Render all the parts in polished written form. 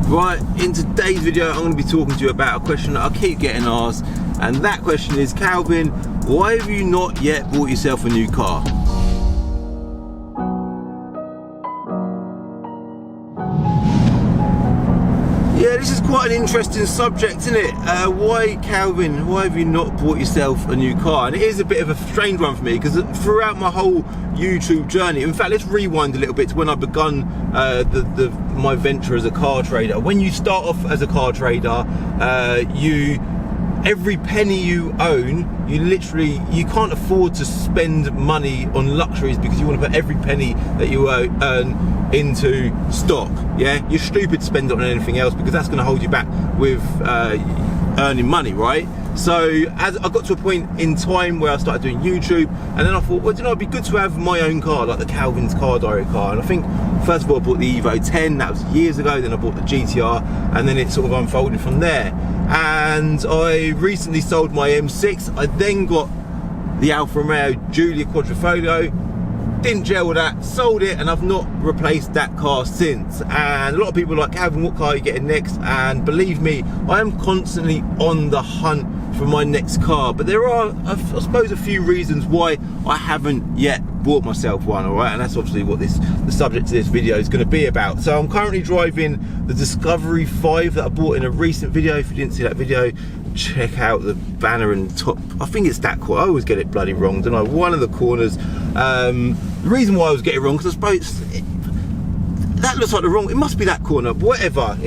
Right, in today's video I'm going to be talking to you about a question that I keep getting asked, and that question is, Calvin, why have you not yet bought yourself a new car? Yeah, this is quite an interesting subject, isn't it? Why, Calvin, why have you not bought yourself a new car? And it is a bit of a strange one for me, because throughout my whole YouTube journey, in fact, let's rewind a little bit to when I begun my venture as a car trader. When you start off as a car trader, every penny you own, you can't afford to spend money on luxuries, because you want to put every penny that you earn into stock. Yeah, you're stupid to spend it on anything else, because that's going to hold you back with earning money, right? So as I got to a point in time where I started doing YouTube, and then I thought, well, you know, it'd be good to have my own car, like the Calvin's Car Diary car. And I think first of all I bought the Evo 10, that was years ago. Then I bought the GTR, and then it sort of unfolded from there. And I recently sold my M6. I then got the Alfa Romeo Giulia Quadrifoglio. Didn't gel with that, sold it, and I've not replaced that car since. And a lot of people are like, Calvin, what car are you getting next? And believe me, I am constantly on the hunt for my next car, but there are, I suppose, a few reasons why I haven't yet bought myself one, all right? And that's obviously what the subject of this video is going to be about. So I'm currently driving the Discovery 5 that I bought in a recent video. If you didn't see that video, check out the banner and top. I think it's that corner. I always get it bloody wrong, don't I? One of the corners. The reason why I was getting it wrong, because I suppose that looks like the wrong, it must be that corner, whatever.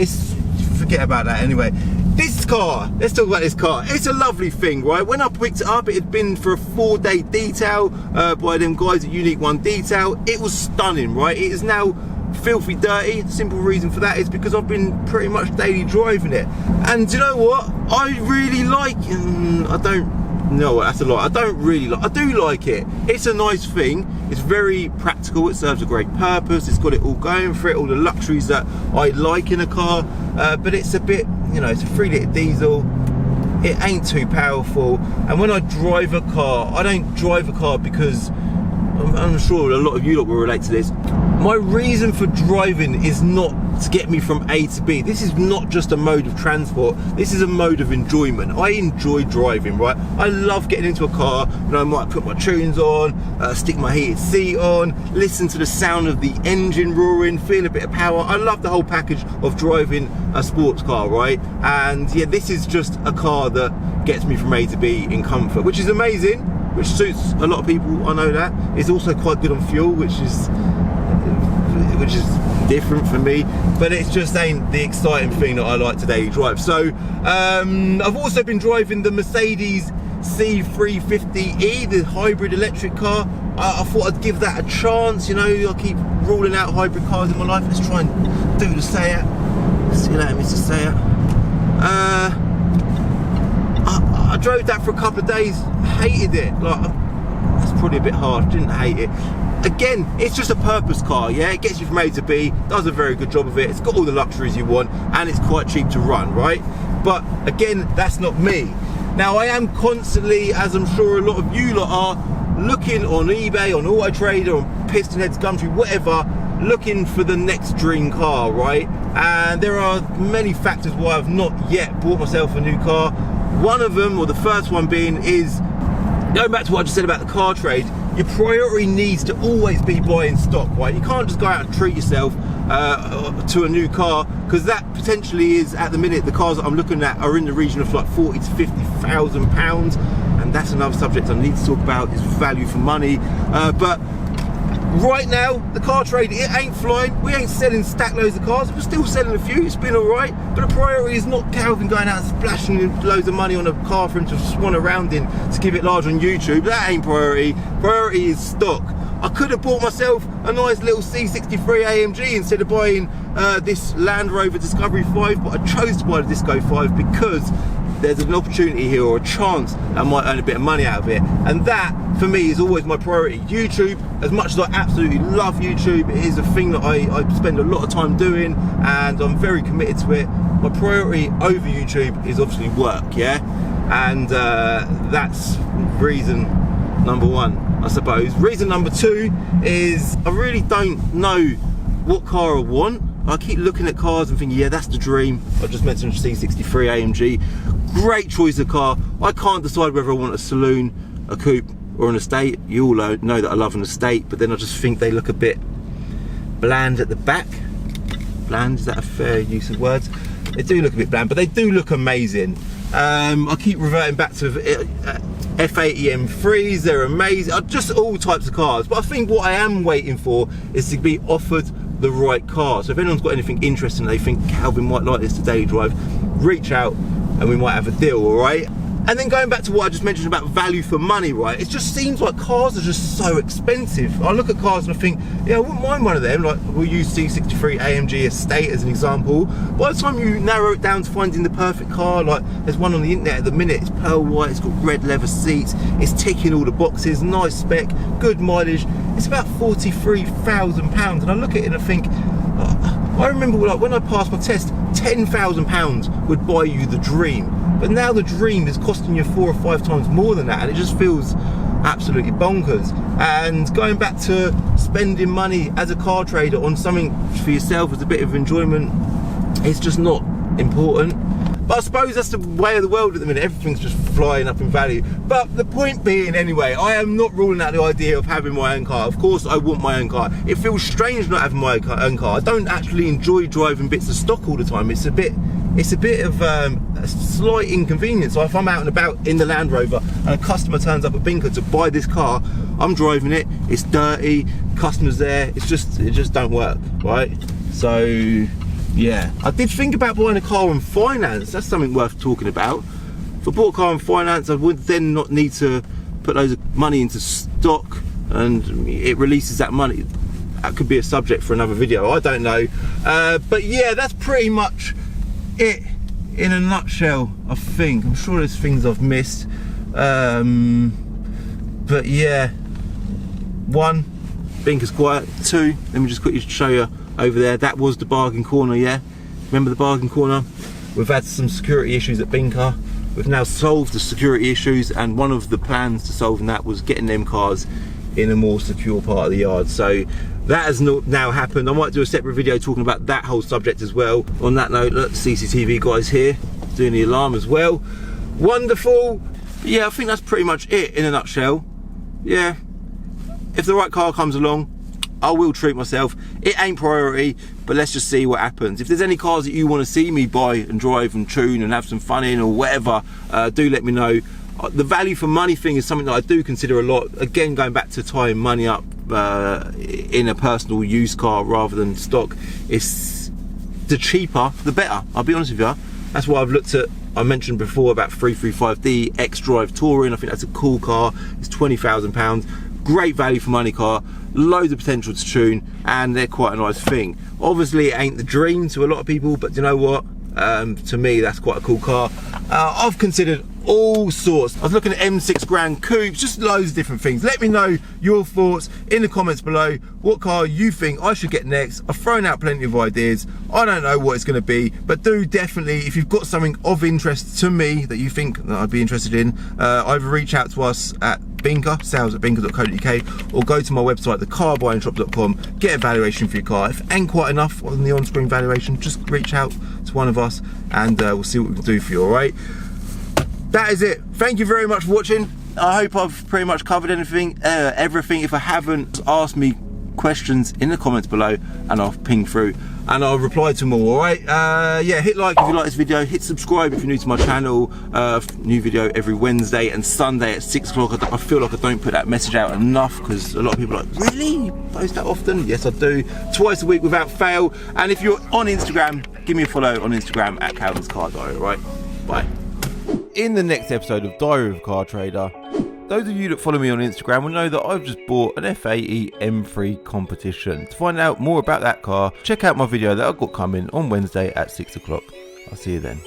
Forget about that anyway. This car, let's talk about this car. It's a lovely thing, right? When I picked it up, it had been for a 4-day detail by them guys at Unique One Detail. It was stunning, right? It is now filthy dirty. The simple reason for that is because I've been pretty much daily driving it. And you know what? I really like, I don't know what, that's a lie. I don't really like, I do like it. It's a nice thing. It's very practical. It serves a great purpose. It's got it all going for it, all the luxuries that I like in a car. But it's a bit, you know, it's a 3-litre diesel. It ain't too powerful. And when I drive a car, I don't drive a car because, I'm sure a lot of you lot will relate to this, my reason for driving is not to get me from A to B. This is not just a mode of transport. This is a mode of enjoyment. I enjoy driving, right? I love getting into a car, and I might put my tunes on, stick my heated seat on, listen to the sound of the engine roaring, feel a bit of power. I love the whole package of driving a sports car, right? And yeah, this is just a car that gets me from A to B in comfort, which is amazing, which suits a lot of people, I know that. It's also quite good on fuel, which is different for me, but it just ain't the exciting thing that I like to daily drive. So I've also been driving the Mercedes C350E, the hybrid electric car. I thought I'd give that a chance. You know, I keep ruling out hybrid cars in my life. Let's try and do the Seat. See you later, Mr. Seat. I drove that for a couple of days, hated it. Like, that's probably a bit harsh, didn't hate it. Again, it's just a purpose car, yeah? It gets you from A to B, does a very good job of it. It's got all the luxuries you want, and it's quite cheap to run, right? But again, that's not me. Now, I am constantly, as I'm sure a lot of you lot are, looking on eBay, on Auto Trader, on Piston Heads, Gumtree, whatever, looking for the next dream car, right? And there are many factors why I've not yet bought myself a new car. One of them, or the first one being, is going back to what I just said about the car trade. Your priority needs to always be buying stock, right? You can't just go out and treat yourself to a new car, because that potentially is, at the minute, the cars that I'm looking at are in the region of like 40 to 50,000 pounds, and that's another subject I need to talk about, is value for money. But right now, the car trade, it ain't flying. We ain't selling stack loads of cars. We're still selling a few. It's been all right. But the priority is not Calvin going out and splashing loads of money on a car for him to swan around in to give it large on YouTube. That ain't priority. Priority is stock. I could have bought myself a nice little C63 AMG instead of buying this Land Rover Discovery 5, but I chose to buy the Disco 5 because there's an opportunity here, or a chance that I might earn a bit of money out of it. And that, for me, is always my priority. YouTube, as much as I absolutely love YouTube, it is a thing that I spend a lot of time doing, and I'm very committed to it. My priority over YouTube is obviously work, yeah? And that's reason number one, I suppose. Reason number two is I really don't know what car I want. I keep looking at cars and thinking, yeah, that's the dream. I just mentioned C63 AMG, great choice of car. I can't decide whether I want a saloon, a coupe, or an estate. You all know that I love an estate, but then I just think they look a bit bland at the back. Bland, is that a fair use of words? They do look a bit bland, but they do look amazing. I keep reverting back to F80 M3s, they're amazing, just all types of cars. But I think what I am waiting for is to be offered the right car. So if anyone's got anything interesting, they think Calvin might like this to daily drive, reach out and we might have a deal, all right? And then going back to what I just mentioned about value for money, right? It just seems like cars are just so expensive. I look at cars and I think, yeah, I wouldn't mind one of them. Like, we'll use C63 AMG Estate as an example. By the time you narrow it down to finding the perfect car, like there's one on the internet at the minute, it's pearl white, it's got red leather seats, it's ticking all the boxes, nice spec, good mileage. It's about £43,000. And I look at it and I think, I remember like when I passed my test, £10,000 would buy you the dream. But now the dream is costing you 4 or 5 times more than that, and it just feels absolutely bonkers. And going back to spending money as a car trader on something for yourself as a bit of enjoyment, it's just not important. But I suppose that's the way of the world at the minute. Everything's just flying up in value. But the point being, anyway, I am not ruling out the idea of having my own car. Of course I want my own car. It feels strange not having my own car. I don't actually enjoy driving bits of stock all the time. It's a bit of a slight inconvenience. So if I'm out and about in the Land Rover and a customer turns up at Binker to buy this car, I'm driving it, it's dirty, customer's there, it just don't work, right? So yeah, I did think about buying a car on finance. That's something worth talking about. If I bought a car on finance, I would then not need to put loads of money into stock and it releases that money. That could be a subject for another video, I don't know. But yeah, that's pretty much it in a nutshell, I think. I'm sure there's things I've missed. But yeah, 1, Binker's quiet. 2, let me just quickly show you over there. That was the bargain corner, yeah? Remember the bargain corner? We've had some security issues at Binker. We've now solved the security issues, and one of the plans to solving that was getting them cars in a more secure part of the yard. So that has now happened. I might do a separate video talking about that whole subject as well. On that note, look, the CCTV guys here doing the alarm as well. Wonderful. But yeah, I think that's pretty much it in a nutshell. Yeah, if the right car comes along, I will treat myself. It ain't priority, but let's just see what happens. If there's any cars that you want to see me buy and drive and tune and have some fun in or whatever, do let me know. The value for money thing is something that I do consider a lot. Again, going back to tying money up in a personal used car rather than stock, it's the cheaper the better, I'll be honest with you. That's why I've looked at, I mentioned before about 335D X-Drive Touring. I think that's a cool car. It's £20,000. Great value for money car, loads of potential to tune, and they're quite a nice thing. Obviously it ain't the dream to a lot of people, but you know what, to me that's quite a cool car. I've considered all sorts. I was looking at M6 Grand Coupes, just loads of different things. Let me know your thoughts in the comments below, what car you think I should get next. I've thrown out plenty of ideas. I don't know what it's going to be, but do definitely, if you've got something of interest to me that you think that I'd be interested in, either reach out to us at Binker, sales@binker.co.uk, or go to my website, thecarbuyingshop.com, get a valuation for your car. If it ain't quite enough on the on-screen valuation, just reach out to one of us and we'll see what we can do for you, all right? That is it. Thank you very much for watching. I hope I've pretty much covered everything. If I haven't, ask me questions in the comments below and I'll ping through and I'll reply to them all right? Yeah, hit like if you like this video, hit subscribe if you're new to my channel. New video every Wednesday and Sunday at 6 o'clock. I feel like I don't put that message out enough because a lot of people are like, really? You post that often? Yes, I do. Twice a week without fail. And if you're on Instagram, give me a follow on Instagram at Calvin's Car Diary, right? Bye. In the next episode of Diary of a Car Trader, those of you that follow me on Instagram will know that I've just bought an F80 M3 competition. To find out more about that car, check out my video that I've got coming on Wednesday at 6 o'clock. I'll see you then.